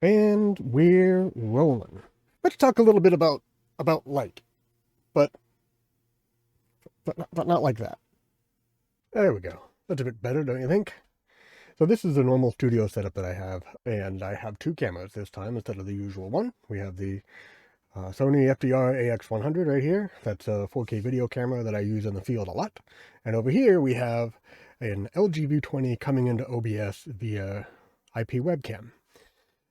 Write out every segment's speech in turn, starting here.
And we're rolling. Let's talk a little bit about light, but but not like that. There we go. That's a bit better, don't you think? So this is a normal studio setup that I have, and I have two cameras this time instead of the usual one. We have the Sony FDR AX100 right here. That's a 4K video camera that I use in the field a lot. And over here we have an LG V20 coming into OBS via IP webcam.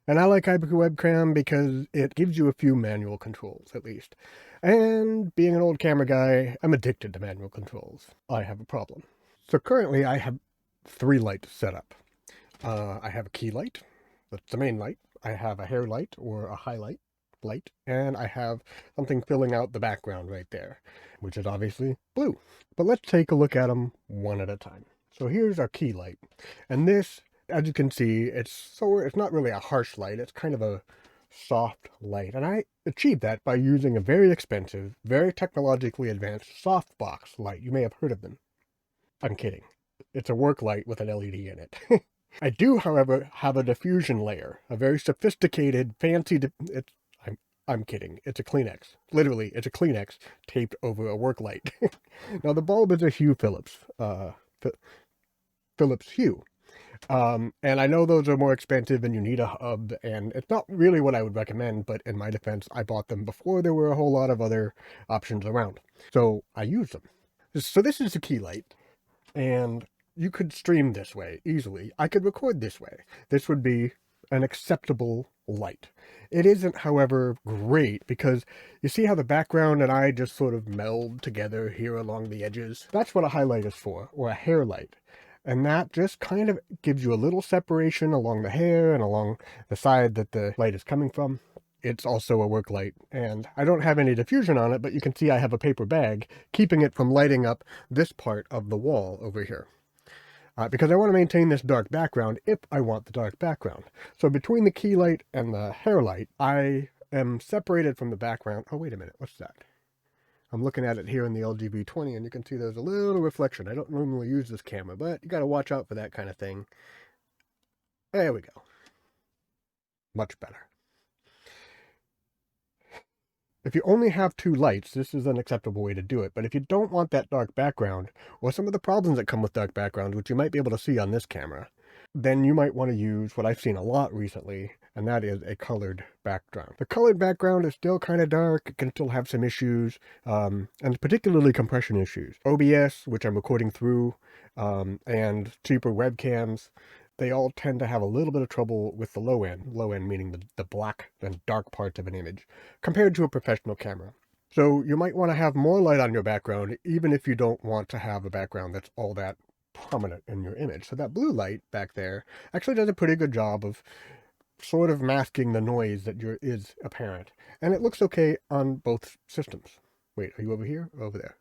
And I like IP webcam because it gives you a few manual controls, at least. And being an old camera guy, I'm addicted to manual controls. I have a problem. So currently I have three lights set up. I have a key light, that's the main light. I have a hair light or a highlight light, and I have something filling out the background right there, which is obviously blue. But let's take a look at them one at a time. So here's our key light, and this, as you can see, it's not really a harsh light, it's kind of a soft light, and I achieved that by using a very expensive, very technologically advanced softbox light. You may have heard of them. I'm kidding. It's a work light with an LED in it. I do, however, have a diffusion layer, a very sophisticated, fancy. I'm kidding. It's a Kleenex. Literally, it's a Kleenex taped over a work light. Now the bulb is a Hue Phillips, Phillips Hue, and I know those are more expensive, and you need a hub, and it's not really what I would recommend. But in my defense, I bought them before there were a whole lot of other options around, so I use them. So this is the key light. And you could stream this way easily. I could record this way. This would be an acceptable light. It isn't, however, great because you see how the background and I just sort of meld together here along the edges? That's what a highlight is for, or a hair light. And that just kind of gives you a little separation along the hair and along the side that the light is coming from. It's also a work light, and I don't have any diffusion on it, but you can see I have a paper bag keeping it from lighting up this part of the wall over here. Because I want to maintain this dark background if I want the dark background. So between the key light and the hair light, I am separated from the background. Oh, wait a minute, what's that? I'm looking at it here in the LG V20, and you can see there's a little reflection. I don't normally use this camera, but you got to watch out for that kind of thing. There we go. Much better. If you only have two lights, this is an acceptable way to do it. But if you don't want that dark background, or some of the problems that come with dark backgrounds, which you might be able to see on this camera, then you might want to use what I've seen a lot recently, and that is a colored background. The colored background is still kind of dark, it can still have some issues, and particularly compression issues. OBS, which I'm recording through, and cheaper webcams, they all tend to have a little bit of trouble with the low end meaning the black and dark parts of an image, compared to a professional camera. So you might want to have more light on your background, even if you don't want to have a background that's all that prominent in your image. So that blue light back there actually does a pretty good job of sort of masking the noise that is apparent. And it looks okay on both systems. Wait, are you over here or over there?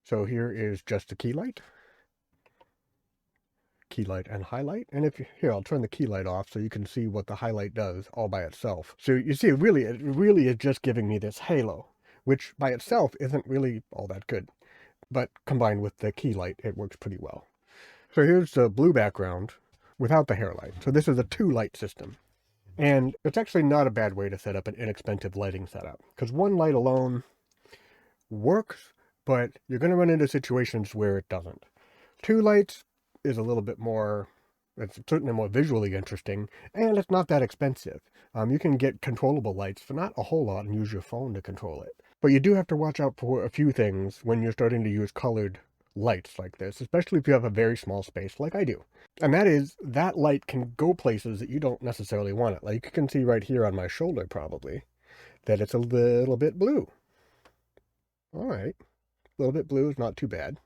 So here is just the key light and highlight. And if you, here, I'll turn the key light off so you can see what the highlight does all by itself. So you see, it really is just giving me this halo, which by itself isn't really all that good. But combined with the key light, it works pretty well. So here's the blue background without the hair light. So this is a two light system. And it's actually not a bad way to set up an inexpensive lighting setup, because one light alone works, but you're going to run into situations where it doesn't. Two lights is a little bit more, it's certainly more visually interesting, and it's not that expensive. You can get controllable lights for not a whole lot and use your phone to control it. But you do have to watch out for a few things when you're starting to use colored lights like this, especially if you have a very small space like I do. And that is, that light can go places that you don't necessarily want it. Like you can see right here on my shoulder probably, that it's a little bit blue. All right, a little bit blue is not too bad.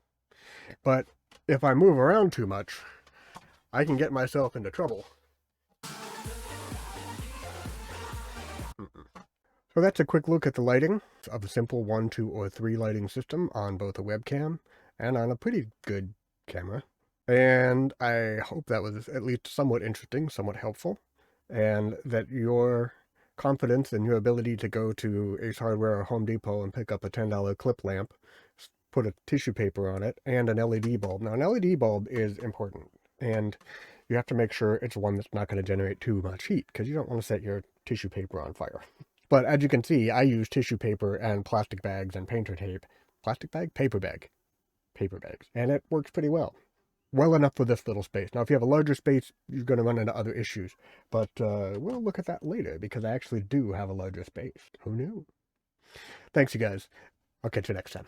But if I move around too much, I can get myself into trouble. So that's a quick look at the lighting of a simple 1, 2, or 3 lighting system on both a webcam and on a pretty good camera. And I hope that was at least somewhat interesting, somewhat helpful, and that your confidence in your ability to go to Ace Hardware or Home Depot and pick up a $10 clip lamp, put a tissue paper on it, and an LED bulb. Now, an LED bulb is important, and you have to make sure it's one that's not going to generate too much heat, because you don't want to set your tissue paper on fire. But as you can see, I use tissue paper and plastic bags and painter tape. Plastic bag? Paper bag. Paper bags. And it works pretty well. Well enough for this little space. Now, if you have a larger space, you're going to run into other issues. But we'll look at that later, because I actually do have a larger space. Who knew? Thanks, you guys. I'll catch you next time.